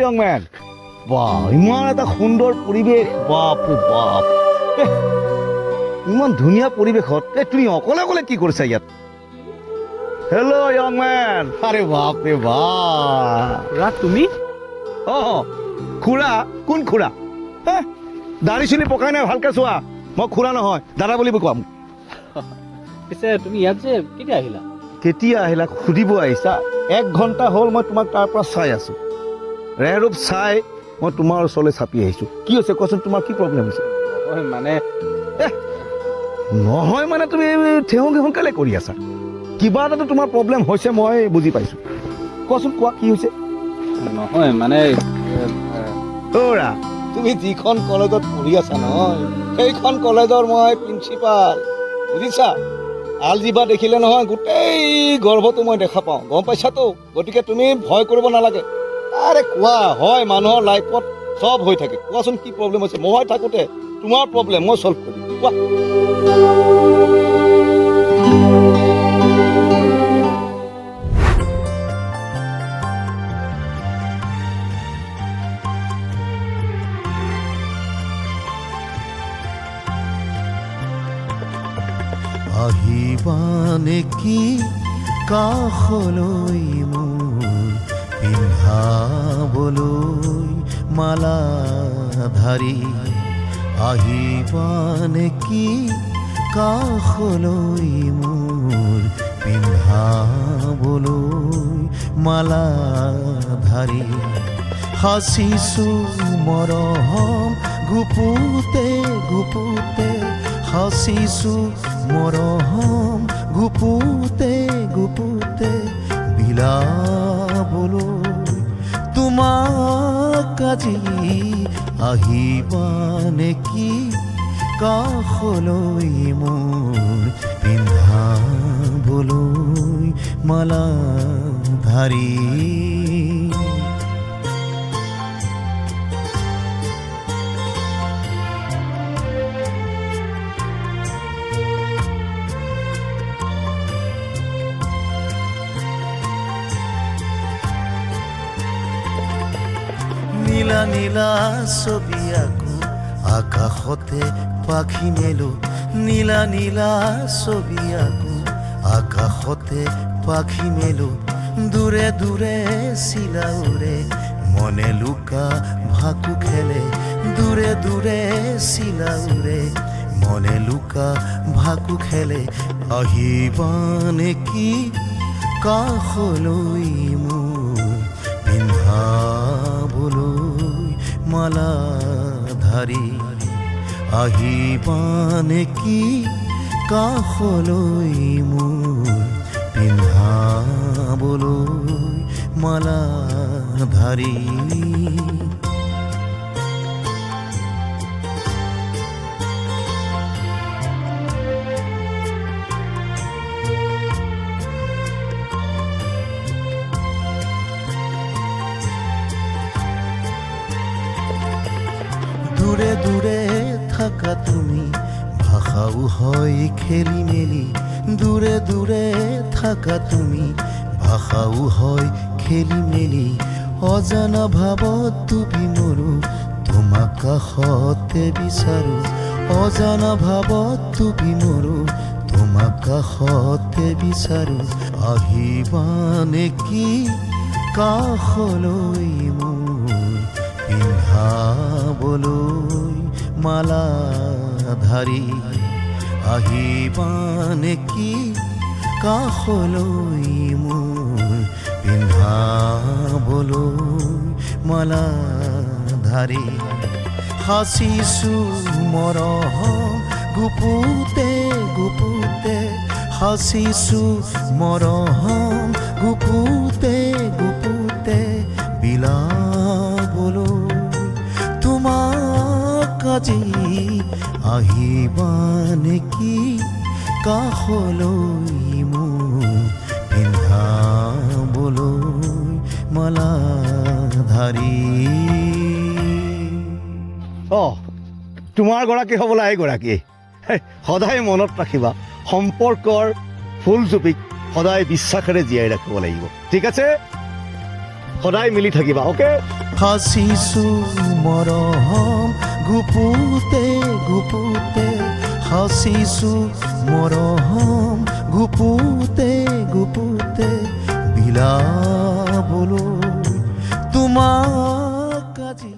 young men বাহ ইমান এটা সুন্দৰ পৰিৱেশ বাপৰে বাপ ইমান ধুনীয়া পৰিৱেশত তুমি অকলে অকলে কি কৰিছা ইয়াত হেল্ল' ইয়ং মেন আৰে বাপৰে বাপ খুৰা তুমি খুৰা কোন খুৰা দাড়ি চুলি পকাই নাই ভালকে চোৱা মই খুৰা নহয় দাদা বুলি কোৱাম পিছে তুমি ইয়াত যে কেতিয়া আহিলা কেতিয়া আহিলা সুধিব আহিছা 1 ঘণ্টা হ'ল মই তোমাক তাৰ পৰা চাই আছো ৰেৰূপ চাই মই তোমাৰ ওচৰলৈ চাপি আহিছো কি হৈছে কোৱাচোন তোমাৰ কি প্ৰব্লেম হৈছে মানে নহয় মানে তুমি ঠেহং ঘেহং কেলে কৰি আছা কিবা এটাতো তোমাৰ প্ৰব্লেম হৈছে মই বুজি পাইছো কোৱাচোন কোৱা কি হৈছে নহয় মানে তোৰা তুমি যিখন কলেজত পঢ়ি আছা নহয় সেইখন কলেজৰ মই প্ৰিন্সিপাল বুজিছা আলজিবা দেখিলে নহয় গোটেই গৰ্ভটো মই দেখা পাওঁ গম পাইছাতো গতিকে তুমি ভয় কৰিব নালাগে আৰে কোৱা হয় মানুহৰ লাইফত চব হৈ থাকে কোৱাচোন কি প্ৰব্লেম হৈছে মই থাকোঁতে তোমাৰ প্ৰব্লেম মই চল্ভ কৰিম কোৱা আহিবা নেকি কাষলৈ মোৰ পিন্ধাবলৈ মালা ধাৰি আহিবা নেকি কাষলৈ মোৰ পিন্ধাবলৈ মালা ধাৰি সাচিছো মৰম গুপুতে গুপুতে সাচিছো মৰম গুপুতে গুপুতে বিলাবলৈ তোমাক আজি আহিবা নেকি কাষলৈ মোৰ পিন্ধাবলৈ মালা ধাৰি নীলা নীলা ছবি আকো আকাশতে পাখি মেলো নীলা নীলা ছবি আকো আকাশতে পাখি মেলো দূৰে দূৰে চিলা উৰে মনে লুকা ভাকু খেলে দূৰে দূৰে চিলা উৰে মনে লুকা ভাকু খেলে আহিবা নেকি কাষলৈ মোৰ পিন্ধাবলৈ মালা ধাৰি আহিবা নেকি কাষলৈ মোৰ পিন্ধাবলৈ মালা ধাৰি দূৰে দূৰে থাকা তুমি ভাষাও হয় খেলি মেলি দূৰে দূৰে থাকা তুমি ভাষাও হয় খেলি মেলি অজানা ভাৱত ডুবি মৰো তোমাক কাষতে বিচাৰো অজানা ভাৱত ডুবি মৰো তোমাক কাষতে বিচাৰো আহিবা নেকি কাষলৈ মোৰ পিন্ধাবলৈ মালা ধাৰি আহিবা নেকি কাষলৈ মোৰ পিন্ধাবলৈ মালা ধাৰি সাচিছো মৰম গুপুতে গুপুতে সাচিছো মৰম গুপুতে গুপুতে বিলাবলৈ তোমাক আজি আহিবা নেকি কাষলৈ মোৰ পিন্ধাবলৈ মালা ধাৰি তোমাৰ গৰাকী হ'বলৈ এইগৰাকী সদায় মনত ৰাখিবা সম্পৰ্কৰ ফুলজুপিক সদায় বিশ্বাসেৰে জীয়াই ৰাখিব লাগিব ঠিক আছে সদায় মিলি থাকিবা অ'কে হাসিছো মৰম গুপুতে গুপুতে হাসিছো মৰম গুপুতে গুপুতে বিলাবলৈ তোমাক আজি